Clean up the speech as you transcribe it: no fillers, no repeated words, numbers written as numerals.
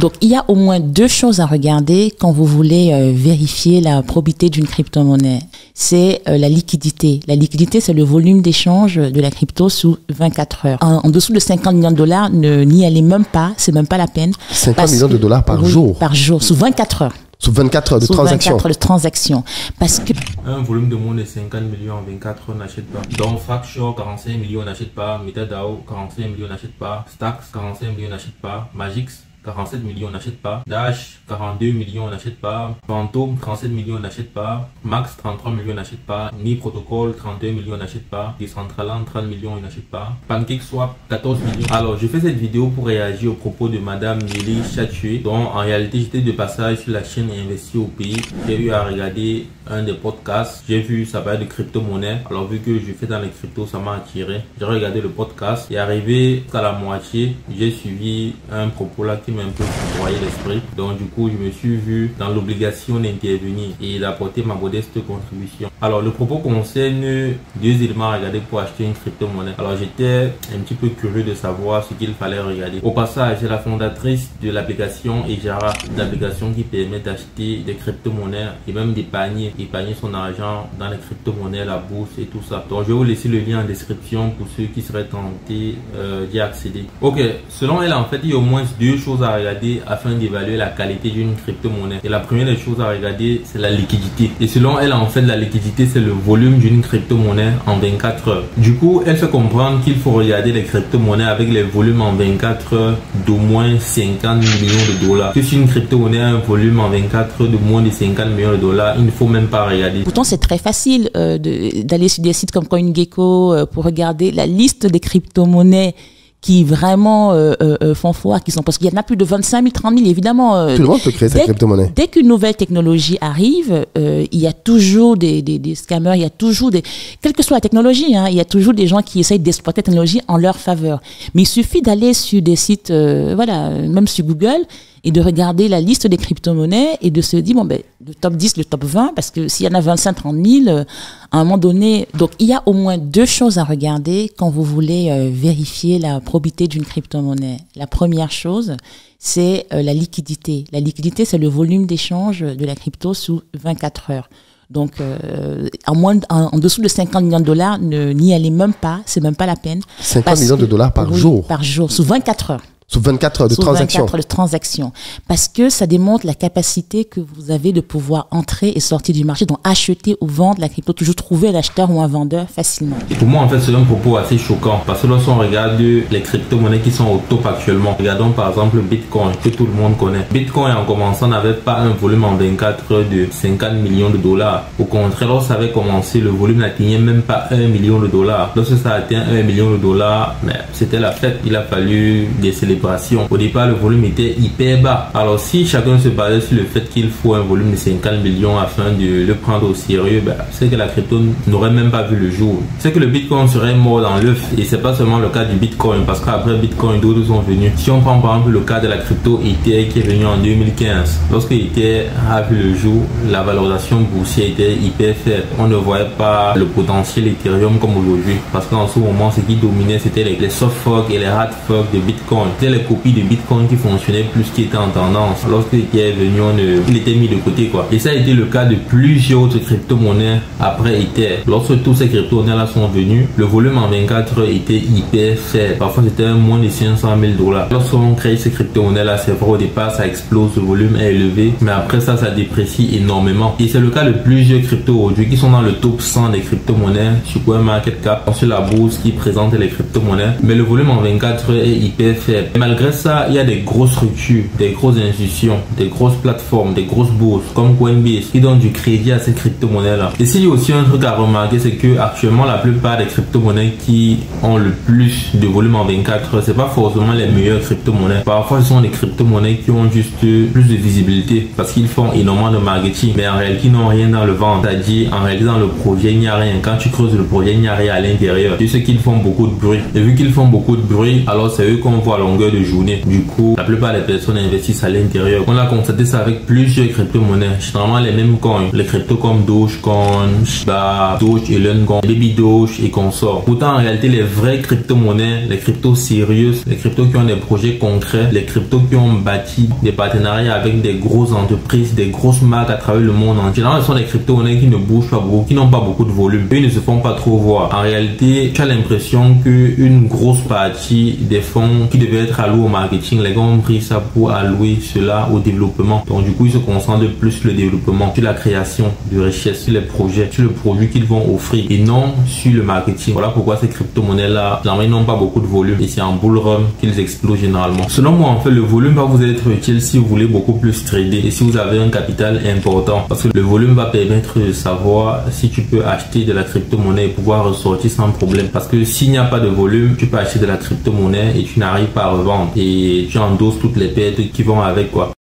Donc, il y a au moins deux choses à regarder quand vous voulez vérifier la probité d'une crypto-monnaie. C'est la liquidité. La liquidité, c'est le volume d'échange de la crypto sous 24 heures. En dessous de 50 millions de dollars, n'y allez même pas, c'est même pas la peine. 50 millions de dollars par jour? Par jour, sous 24 heures. Sous 24 heures de transaction. 24 heures de transaction. Parce que... Un volume de monnaie de 50 millions en 24 heures, on n'achète pas. Donc, Fracture, 45 millions, on n'achète pas. MetaDAO, 45 millions, on n'achète pas. Stacks, 45 millions, on n'achète pas. Magix, 47 millions, on n'achète pas. Dash, 42 millions, on n'achète pas. Phantom, 37 millions, on n'achète pas. Max, 33 millions, on n'achète pas. Ni Protocol, 31 millions, on n'achète pas. Decentraland, 30 millions, on n'achète pas. PancakeSwap, 14 millions. Alors, je fais cette vidéo pour réagir aux propos de Madame Nelly Chatoué, dont en réalité j'étais de passage sur la chaîne Investir au pays. J'ai eu à regarder un des podcasts. J'ai vu ça parlait de crypto-monnaie. Alors, vu que je fais dans les cryptos, ça m'a attiré. J'ai regardé le podcast et arrivé à la moitié, j'ai suivi un propos là qui m'a un peu broyé l'esprit. Donc du coup, je me suis vu dans l'obligation d'intervenir et d'apporter ma modeste contribution. Alors le propos concerne deux éléments à regarder pour acheter une crypto-monnaie. Alors j'étais un petit peu curieux de savoir ce qu'il fallait regarder. Au passage, c'est la fondatrice de l'application Ejara, l'application qui permet d'acheter des crypto-monnaies et même d'épargner son argent dans les crypto-monnaies, la bourse et tout ça. Donc je vais vous laisser le lien en description pour ceux qui seraient tentés d'y accéder. Ok, selon elle, en fait, il y a au moins deux choses à regarder afin d'évaluer la qualité d'une crypto-monnaie. Et la première des choses à regarder, c'est la liquidité. Et selon elle, en fait, la liquidité, c'est le volume d'une crypto-monnaie en 24 heures. Du coup, elle fait comprendre qu'il faut regarder les crypto-monnaies avec les volumes en 24 heures d'au moins 50 millions de dollars. Que si une crypto-monnaie a un volume en 24 heures de moins de 50 millions de dollars, il ne faut même pas regarder. Pourtant, c'est très facile d'aller sur des sites comme CoinGecko pour regarder la liste des crypto-monnaies qui vraiment font foi, qui sont, parce qu'il y en a plus de 25 000, 30 000, évidemment. Tout le monde peut créer sa crypto-monnaie. Dès qu'une nouvelle technologie arrive, il y a toujours des scammers, il y a toujours quelle que soit la technologie, hein, il y a toujours des gens qui essayent d'exploiter la technologie en leur faveur. Mais il suffit d'aller sur des sites, voilà, même sur Google, et de regarder la liste des crypto-monnaies et de se dire, bon, ben, le top 10, le top 20, parce que s'il y en a 25, 30 000, à un moment donné, donc il y a au moins deux choses à regarder quand vous voulez vérifier la probité d'une crypto-monnaie. La première chose, c'est la liquidité. La liquidité, c'est le volume d'échange de la crypto sous 24 heures. Donc, en dessous de 50 millions de dollars, n'y allez même pas, c'est même pas la peine. 50 millions de dollars par jour? Par jour, sous 24 heures. Sous 24 heures de transaction. 24 heures de transaction. Parce que ça démontre la capacité que vous avez de pouvoir entrer et sortir du marché, donc acheter ou vendre la crypto, toujours trouver un acheteur ou un vendeur facilement. Et pour moi, en fait, c'est un propos assez choquant. Parce que lorsqu'on regarde les crypto-monnaies qui sont au top actuellement, regardons par exemple Bitcoin, que tout le monde connaît. Bitcoin, en commençant, n'avait pas un volume en 24 heures de 50 millions de dollars. Au contraire, lorsque ça avait commencé, le volume n'atteignait même pas 1 million de dollars. Lorsque ça a atteint 1 million de dollars, c'était la fête. Il a fallu des célébrations. Au départ, le volume était hyper bas. Alors, si chacun se basait sur le fait qu'il faut un volume de 50 millions afin de le prendre au sérieux, c'est que la crypto n'aurait même pas vu le jour. C'est que le Bitcoin serait mort dans l'œuf. Et c'est pas seulement le cas du Bitcoin, parce qu'après Bitcoin, d'autres sont venus. Si on prend par exemple le cas de la crypto Ether qui est venu en 2015, lorsque Ether a vu le jour, la valorisation boursière était hyper faible. On ne voyait pas le potentiel Ethereum comme aujourd'hui, parce qu'en ce moment, ce qui dominait, c'était les soft forks et les hard forks de Bitcoin. C'était les copies de Bitcoin qui fonctionnaient plus, qui étaient en tendance. Lorsqu'il était venu, il était mis de côté, quoi. Et ça a été le cas de plusieurs autres crypto-monnaies après Ether. Lorsque tous ces crypto-monnaies là sont venus, le volume en 24 heures était hyper faible. Parfois, c'était moins de 500 000 dollars. Lorsqu'on crée ces crypto-monnaies là, c'est vrai, au départ, ça explose, le volume est élevé, mais après ça déprécie énormément. Et c'est le cas de plusieurs cryptos aujourd'hui qui sont dans le top 100 des crypto-monnaies sur CoinMarketCap, sur la bourse qui présente les crypto-monnaies. Mais le volume en 24 heures est hyper faible. Malgré ça, il y a des grosses structures, des grosses institutions, des grosses plateformes, des grosses bourses comme Coinbase qui donnent du crédit à ces crypto-monnaies-là. Et s'il y a aussi un truc à remarquer, c'est que actuellement la plupart des crypto-monnaies qui ont le plus de volume en 24 heures, c'est pas forcément les meilleures crypto-monnaies. Parfois, ce sont des crypto-monnaies qui ont juste plus de visibilité parce qu'ils font énormément de marketing, mais en réalité, ils n'ont rien dans le ventre. C'est-à-dire, en réalité, dans le projet, il n'y a rien. Quand tu creuses le projet, il n'y a rien à l'intérieur. C'est ce qu'ils font beaucoup de bruit. Et vu qu'ils font beaucoup de bruit, alors c'est eux qu'on voit à longueur longueur de journée. Du coup, la plupart des personnes investissent à l'intérieur. On a constaté ça avec plusieurs crypto-monnaies. Généralement les mêmes coins. Les cryptos comme Dogecoin, Shiba, Doge, Elon, Baby Doge et consorts. Pourtant, en réalité, les vraies crypto-monnaies, les cryptos sérieuses, les cryptos qui ont des projets concrets, les cryptos qui ont bâti des partenariats avec des grosses entreprises, des grosses marques à travers le monde entier. Généralement, ce sont des crypto-monnaies qui ne bougent pas beaucoup, qui n'ont pas beaucoup de volume. Eux, ils ne se font pas trop voir. En réalité, tu as l'impression qu'une grosse partie des fonds qui devaient être alloués au marketing, les gars ont pris ça pour allouer cela au développement. Donc, du coup, ils se concentrent plus sur le développement, sur la création de richesse, sur les projets, sur le produit qu'ils vont offrir et non sur le marketing. Voilà pourquoi ces crypto-monnaies-là, généralement, ils n'ont pas beaucoup de volume et c'est en bull run qu'ils explosent généralement. Selon moi, en fait, le volume va vous être utile si vous voulez beaucoup plus trader et si vous avez un capital important parce que le volume va permettre de savoir si tu peux acheter de la crypto-monnaie et pouvoir ressortir sans problème. Parce que s'il n'y a pas de volume, tu peux acheter de la crypto-monnaie et tu n'arrives pas à revendre et tu endosses toutes les pertes qui vont avec quoi.